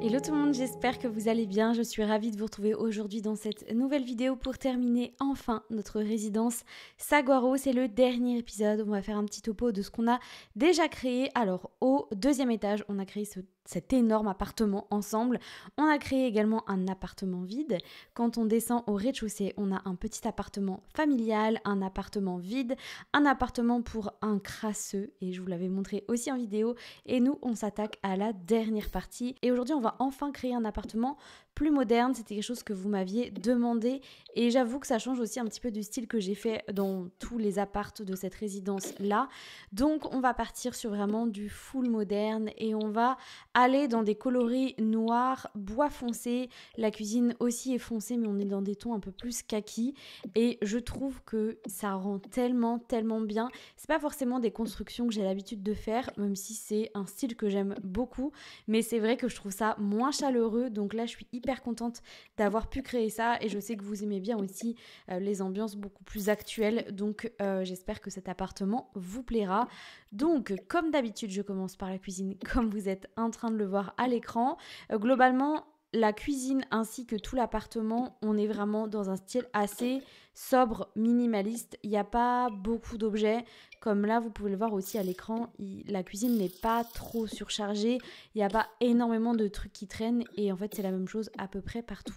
Hello tout le monde, j'espère que vous allez bien. Je suis ravie de vous retrouver aujourd'hui dans cette nouvelle vidéo pour terminer enfin notre résidence Saguaro. C'est le dernier épisode. On va faire un petit topo de ce qu'on a déjà créé. Alors au deuxième étage, on a créé cet énorme appartement ensemble. On a créé également un appartement vide. Quand on descend au rez-de-chaussée, on a un petit appartement familial, un appartement vide, un appartement pour un crasseux. Et je vous l'avais montré aussi en vidéo. Et nous, on s'attaque à la dernière partie. Et aujourd'hui, on va enfin créer un appartement plus moderne. C'était quelque chose que vous m'aviez demandé et j'avoue que ça change aussi un petit peu du style que j'ai fait dans tous les appartes de cette résidence là. Donc on va partir sur vraiment du full moderne et on va aller dans des coloris noirs, bois foncé. La cuisine aussi est foncée mais on est dans des tons un peu plus kaki et je trouve que ça rend tellement bien. C'est pas forcément des constructions que j'ai l'habitude de faire, même si c'est un style que j'aime beaucoup, mais c'est vrai que je trouve ça moins chaleureux. Donc là je suis hyper contente d'avoir pu créer ça et je sais que vous aimez bien aussi les ambiances beaucoup plus actuelles. Donc j'espère que cet appartement vous plaira. Donc comme d'habitude je commence par la cuisine comme vous êtes en train de le voir à l'écran. Globalement la cuisine ainsi que tout l'appartement, on est vraiment dans un style assez sobre, minimaliste. Il n'y a pas beaucoup d'objets. Comme là, vous pouvez le voir aussi à l'écran, la cuisine n'est pas trop surchargée. Il n'y a pas énormément de trucs qui traînent et en fait, c'est la même chose à peu près partout.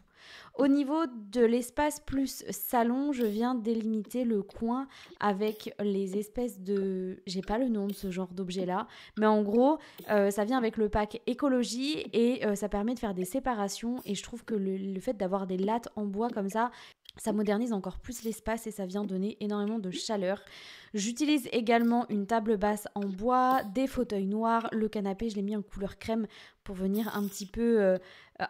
Au niveau de l'espace plus salon, je viens délimiter le coin avec les espèces de... J'ai pas le nom de ce genre d'objet là, mais en gros, ça vient avec le pack écologie et ça permet de faire des séparations et je trouve que le fait d'avoir des lattes en bois comme ça modernise encore plus l'espace et ça vient donner énormément de chaleur. J'utilise également une table basse en bois, des fauteuils noirs, le canapé je l'ai mis en couleur crème pour venir un petit peu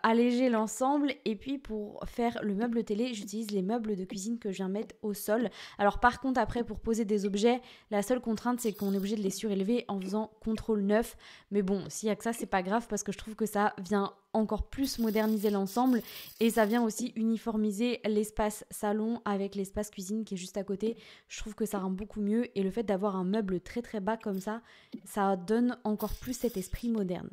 alléger l'ensemble. Et puis pour faire le meuble télé, j'utilise les meubles de cuisine que je viens mettre au sol. Alors par contre après pour poser des objets, la seule contrainte c'est qu'on est obligé de les surélever en faisant CTRL 9. Mais bon, s'il y a que ça c'est pas grave parce que je trouve que ça vient encore plus moderniser l'ensemble et ça vient aussi uniformiser l'espace salon avec l'espace cuisine qui est juste à côté. Je trouve que ça rend beaucoup mieux et le fait d'avoir un meuble très bas comme ça donne encore plus cet esprit moderne.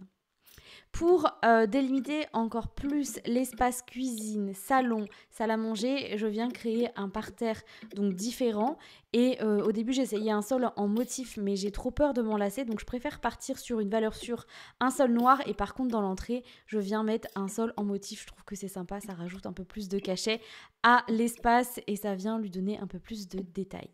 Pour délimiter encore plus l'espace cuisine, salon, salle à manger, je viens créer un parterre donc différent. Et au début, j'essayais un sol en motif, mais j'ai trop peur de m'en lasser. Donc, je préfère partir sur une valeur sûre, un sol noir. Et par contre, dans l'entrée, je viens mettre un sol en motif. Je trouve que c'est sympa, ça rajoute un peu plus de cachet à l'espace et ça vient lui donner un peu plus de détails.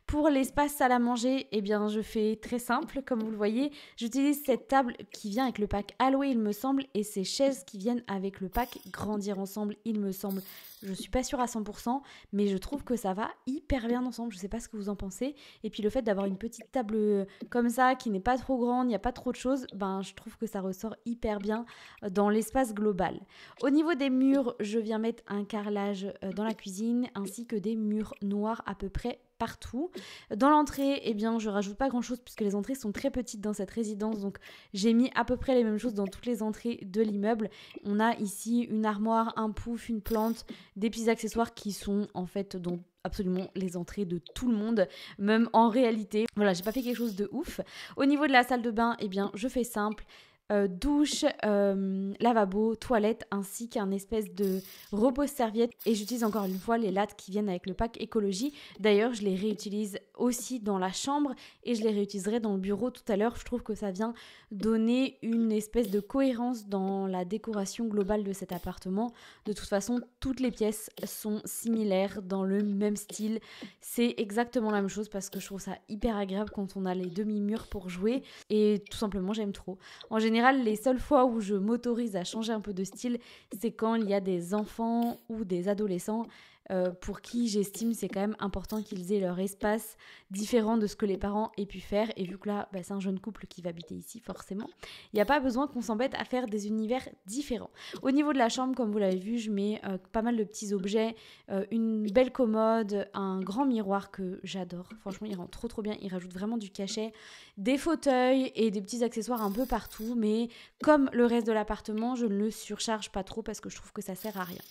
Pour l'espace salle à manger, eh bien, je fais très simple, comme vous le voyez. J'utilise cette table qui vient avec le pack Alloué, il me semble, et ces chaises qui viennent avec le pack Grandir ensemble, il me semble. Je suis pas sûre à 100%, mais je trouve que ça va hyper bien ensemble. Je sais pas ce que vous en pensez. Et puis le fait d'avoir une petite table comme ça, qui n'est pas trop grande, il n'y a pas trop de choses, ben je trouve que ça ressort hyper bien dans l'espace global. Au niveau des murs, je viens mettre un carrelage dans la cuisine, ainsi que des murs noirs à peu près partout. Dans l'entrée, eh bien, je rajoute pas grand chose puisque les entrées sont très petites dans cette résidence, donc j'ai mis à peu près les mêmes choses dans toutes les entrées de l'immeuble. On a ici une armoire, un pouf, une plante, des petits accessoires qui sont en fait dans absolument les entrées de tout le monde, même en réalité. Voilà, j'ai pas fait quelque chose de ouf. Au niveau de la salle de bain, eh bien, je fais simple. Douche, lavabo, toilette ainsi qu'un espèce de repose-serviette et j'utilise encore une fois les lattes qui viennent avec le pack écologie. D'ailleurs je les réutilise aussi dans la chambre et je les réutiliserai dans le bureau tout à l'heure. Je trouve que ça vient donner une espèce de cohérence dans la décoration globale de cet appartement. De toute façon toutes les pièces sont similaires dans le même style, c'est exactement la même chose parce que je trouve ça hyper agréable quand on a les demi-murs pour jouer et tout simplement j'aime trop. En général, les seules fois où je m'autorise à changer un peu de style, c'est quand il y a des enfants ou des adolescents pour qui j'estime c'est quand même important qu'ils aient leur espace différent de ce que les parents aient pu faire. Et vu que là, c'est un jeune couple qui va habiter ici, forcément, il n'y a pas besoin qu'on s'embête à faire des univers différents. Au niveau de la chambre, comme vous l'avez vu, je mets pas mal de petits objets, une belle commode, un grand miroir que j'adore. Franchement, il rend trop bien, il rajoute vraiment du cachet, des fauteuils et des petits accessoires un peu partout. Mais comme le reste de l'appartement, je ne le surcharge pas trop parce que je trouve que ça sert à rien.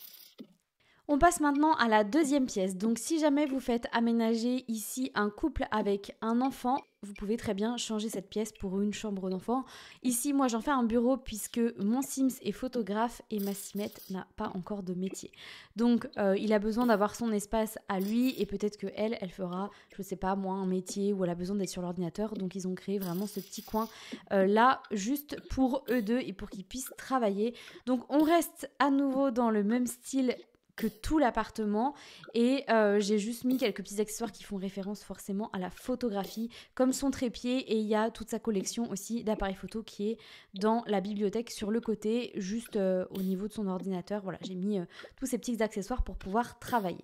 On passe maintenant à la deuxième pièce. Donc si jamais vous faites aménager ici un couple avec un enfant, vous pouvez très bien changer cette pièce pour une chambre d'enfant. Ici, moi, j'en fais un bureau puisque mon Sims est photographe et ma Simette n'a pas encore de métier. Donc, il a besoin d'avoir son espace à lui et peut-être qu'elle, elle fera, je sais pas moi, un métier où elle a besoin d'être sur l'ordinateur. Donc, ils ont créé vraiment ce petit coin là, juste pour eux deux et pour qu'ils puissent travailler. Donc, on reste à nouveau dans le même style que tout l'appartement et j'ai juste mis quelques petits accessoires qui font référence forcément à la photographie comme son trépied et il y a toute sa collection aussi d'appareils photo qui est dans la bibliothèque sur le côté juste au niveau de son ordinateur. Voilà, j'ai mis tous ces petits accessoires pour pouvoir travailler.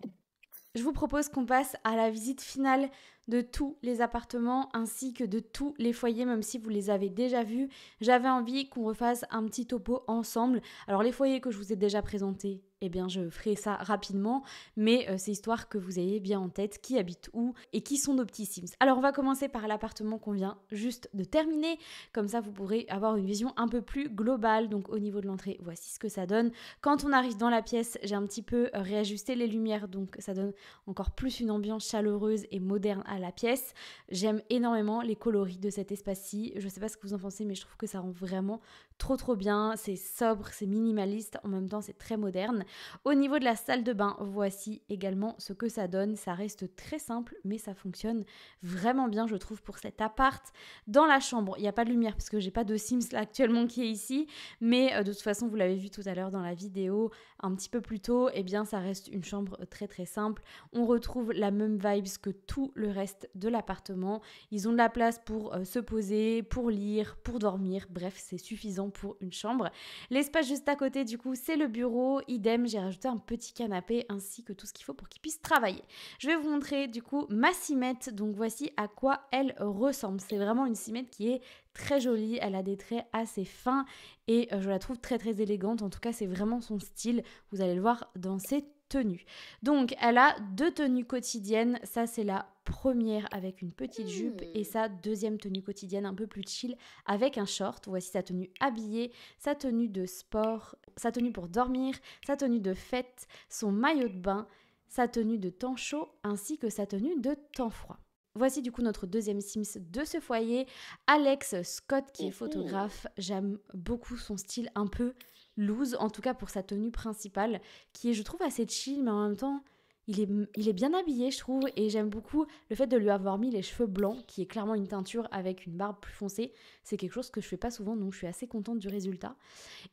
Je vous propose qu'on passe à la visite finale de tous les appartements ainsi que de tous les foyers, même si vous les avez déjà vus. J'avais envie qu'on refasse un petit topo ensemble. Alors les foyers que je vous ai déjà présentés, eh bien je ferai ça rapidement, mais c'est histoire que vous ayez bien en tête qui habite où et qui sont nos petits Sims. Alors on va commencer par l'appartement qu'on vient juste de terminer, comme ça vous pourrez avoir une vision un peu plus globale. Donc au niveau de l'entrée, voici ce que ça donne. Quand on arrive dans la pièce, j'ai un petit peu réajusté les lumières, donc ça donne encore plus une ambiance chaleureuse et moderne à la pièce. J'aime énormément les coloris de cet espace-ci. Je sais pas ce que vous en pensez, mais je trouve que ça rend vraiment trop bien. C'est sobre, c'est minimaliste, en même temps c'est très moderne. Au niveau de la salle de bain, voici également ce que ça donne. Ça reste très simple, mais ça fonctionne vraiment bien, je trouve, pour cet appart. Dans la chambre, il n'y a pas de lumière parce que j'ai pas de Sims là actuellement qui est ici, mais de toute façon, vous l'avez vu tout à l'heure dans la vidéo, un petit peu plus tôt, eh bien ça reste une chambre très simple. On retrouve la même vibes que tout le reste de l'appartement. Ils ont de la place pour se poser, pour lire, pour dormir. Bref, c'est suffisant pour une chambre. L'espace juste à côté, du coup, c'est le bureau. Idem, j'ai rajouté un petit canapé ainsi que tout ce qu'il faut pour qu'ils puissent travailler. Je vais vous montrer du coup ma Simette. Donc voici à quoi elle ressemble. C'est vraiment une Simette qui est très jolie. Elle a des traits assez fins et je la trouve très élégante. En tout cas, c'est vraiment son style. Vous allez le voir dans ses tenues. Donc, elle a deux tenues quotidiennes. Ça, c'est la première avec une petite jupe et sa deuxième tenue quotidienne un peu plus chill avec un short. Voici sa tenue habillée, sa tenue de sport, sa tenue pour dormir, sa tenue de fête, son maillot de bain, sa tenue de temps chaud ainsi que sa tenue de temps froid. Voici du coup notre deuxième Sims de ce foyer, Alex Scott qui est photographe. J'aime beaucoup son style un peu loose, en tout cas pour sa tenue principale, qui est je trouve assez chill, mais en même temps il est bien habillé je trouve, et j'aime beaucoup le fait de lui avoir mis les cheveux blancs, qui est clairement une teinture avec une barbe plus foncée. C'est quelque chose que je fais pas souvent, donc je suis assez contente du résultat.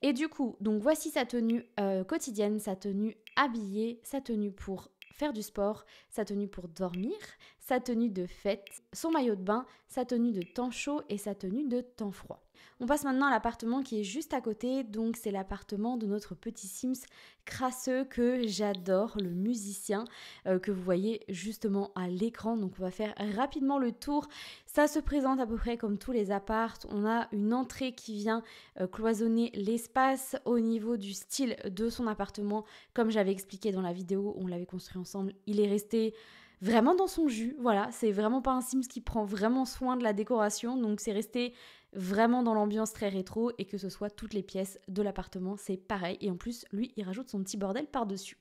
Et du coup, donc voici sa tenue quotidienne, sa tenue habillée, sa tenue pour faire du sport, sa tenue pour dormir, sa tenue de fête, son maillot de bain, sa tenue de temps chaud et sa tenue de temps froid. On passe maintenant à l'appartement qui est juste à côté, donc c'est l'appartement de notre petit Sims crasseux que j'adore, le musicien que vous voyez justement à l'écran. Donc on va faire rapidement le tour. Ça se présente à peu près comme tous les apparts. On a une entrée qui vient cloisonner l'espace. Au niveau du style de son appartement, comme j'avais expliqué dans la vidéo où on l'avait construit ensemble, il est resté vraiment dans son jus. Voilà, c'est vraiment pas un Sims qui prend vraiment soin de la décoration, donc c'est resté vraiment dans l'ambiance très rétro, et que ce soit toutes les pièces de l'appartement, c'est pareil. Et en plus, lui, il rajoute son petit bordel par-dessus.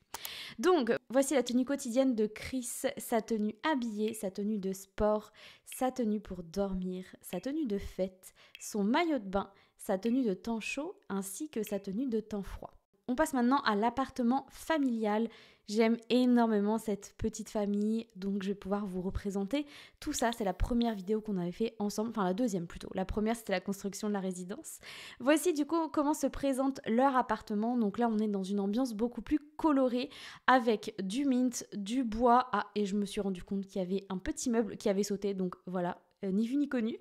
Donc, voici la tenue quotidienne de Chris, sa tenue habillée, sa tenue de sport, sa tenue pour dormir, sa tenue de fête, son maillot de bain, sa tenue de temps chaud, ainsi que sa tenue de temps froid. On passe maintenant à l'appartement familial. J'aime énormément cette petite famille, donc je vais pouvoir vous représenter tout ça. C'est la première vidéo qu'on avait fait ensemble, enfin la deuxième plutôt. La première, c'était la construction de la résidence. Voici du coup comment se présente leur appartement. Donc là, on est dans une ambiance beaucoup plus colorée avec du mint, du bois. Ah, et je me suis rendu compte qu'il y avait un petit meuble qui avait sauté, donc voilà. Ni vu ni connu,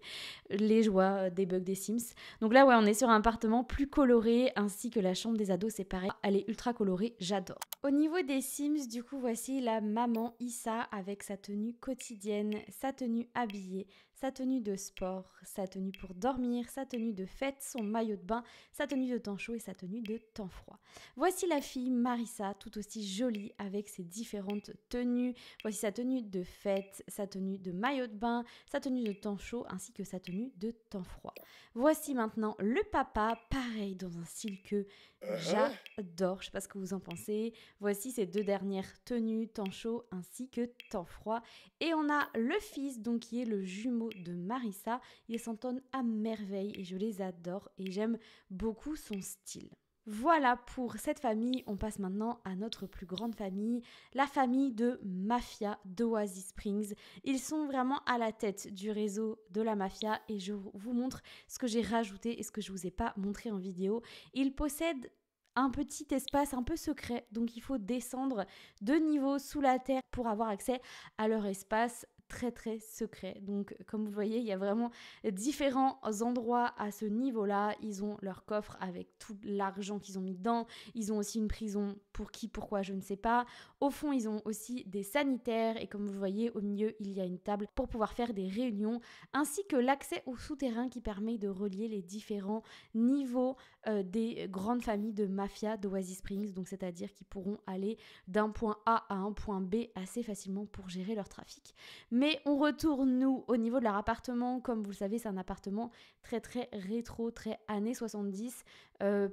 les joies des bugs des Sims. Donc là, ouais, on est sur un appartement plus coloré, ainsi que la chambre des ados, c'est pareil. Elle est ultra colorée, j'adore. Au niveau des Sims, du coup, voici la maman Issa avec sa tenue quotidienne, sa tenue habillée, sa tenue de sport, sa tenue pour dormir, sa tenue de fête, son maillot de bain, sa tenue de temps chaud et sa tenue de temps froid. Voici la fille Marissa, tout aussi jolie avec ses différentes tenues. Voici sa tenue de fête, sa tenue de maillot de bain, sa tenue de temps chaud ainsi que sa tenue de temps froid. Voici maintenant le papa, pareil dans un style que j'adore, je ne sais pas ce que vous en pensez. Voici ses deux dernières tenues, temps chaud ainsi que temps froid. Et on a le fils, donc qui est le jumeau de Marissa. Il s'entonne à merveille et je les adore et j'aime beaucoup son style. Voilà pour cette famille, on passe maintenant à notre plus grande famille, la famille de Mafia d'Oasis Springs. Ils sont vraiment à la tête du réseau de la Mafia et je vous montre ce que j'ai rajouté et ce que je ne vous ai pas montré en vidéo. Ils possèdent un petit espace un peu secret, donc il faut descendre 2 niveaux sous la terre pour avoir accès à leur espace très secret. Donc comme vous voyez, il y a vraiment différents endroits à ce niveau-là. Ils ont leur coffre avec tout l'argent qu'ils ont mis dedans. Ils ont aussi une prison pour qui, pourquoi, je ne sais pas. Au fond, ils ont aussi des sanitaires et comme vous voyez, au milieu, il y a une table pour pouvoir faire des réunions ainsi que l'accès au souterrain qui permet de relier les différents niveaux des grandes familles de mafia d'Oasis Springs. Donc c'est-à-dire qu'ils pourront aller d'un point A à un point B assez facilement pour gérer leur trafic. Mais on retourne, nous, au niveau de leur appartement. Comme vous le savez, c'est un appartement très rétro, très années 70.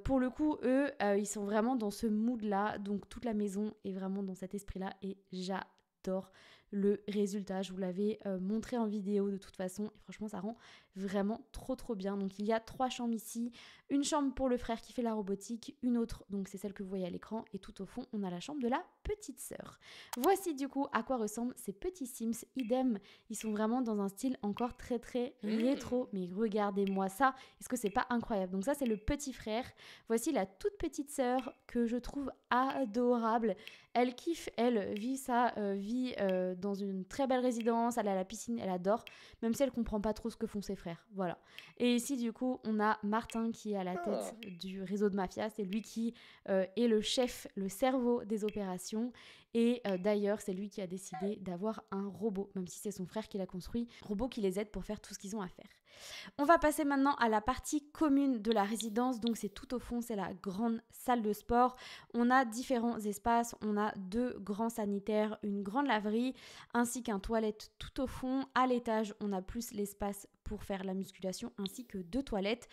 Pour le coup, eux, ils sont vraiment dans ce mood-là. Donc toute la maison est vraiment dans cet esprit-là et j'adore le résultat. Je vous l'avais montré en vidéo de toute façon et franchement ça rend vraiment trop bien. Donc il y a 3 chambres ici, une chambre pour le frère qui fait la robotique, une autre, donc c'est celle que vous voyez à l'écran et tout au fond on a la chambre de la petite sœur. Voici du coup à quoi ressemblent ces petits Sims, idem, ils sont vraiment dans un style encore très rétro, mais regardez-moi ça, est-ce que c'est pas incroyable? Donc ça c'est le petit frère, voici la toute petite sœur que je trouve adorable, elle kiffe, elle vit sa vie dans une très belle résidence, elle a la piscine, elle adore, même si elle comprend pas trop ce que font ses frères, voilà. Et ici du coup on a Martin qui est à la tête du réseau de mafia, c'est lui qui est le chef, le cerveau des opérations et d'ailleurs c'est lui qui a décidé d'avoir un robot, même si c'est son frère qui l'a construit, robot qui les aide pour faire tout ce qu'ils ont à faire. On va passer maintenant à la partie commune de la résidence, donc c'est tout au fond, c'est la grande salle de sport. On a différents espaces, on a 2 grands sanitaires, une grande laverie ainsi qu'un toilette tout au fond. À l'étage, on a plus l'espace pour faire la musculation ainsi que 2 toilettes.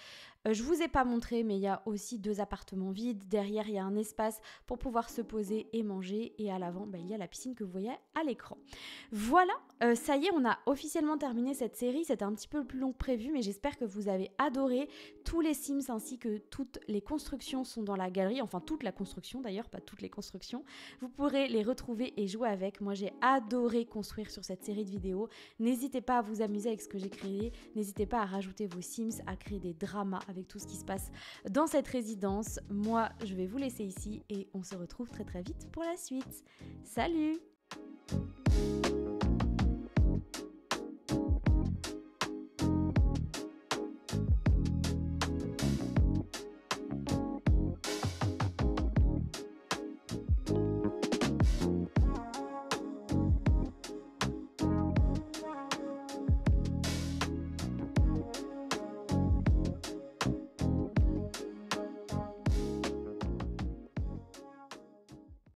Je vous ai pas montré mais il y a aussi 2 appartements vides. Derrière, il y a un espace pour pouvoir se poser et manger et à l'avant, il y a la piscine que vous voyez à l'écran. Voilà, ça y est, on a officiellement terminé cette série. C'était un petit peu plus long que prévu mais j'espère que vous avez adoré. Tous les Sims ainsi que toutes les constructions sont dans la galerie, enfin toute la construction d'ailleurs, pas toutes les constructions. Vous pourrez les retrouver et jouer avec. Moi j'ai adoré construire sur cette série de vidéos. N'hésitez pas à vous amuser avec ce que j'ai créé. N'hésitez pas à rajouter vos Sims, à créer des dramas avec tout ce qui se passe dans cette résidence. Moi, je vais vous laisser ici et on se retrouve très vite pour la suite. Salut!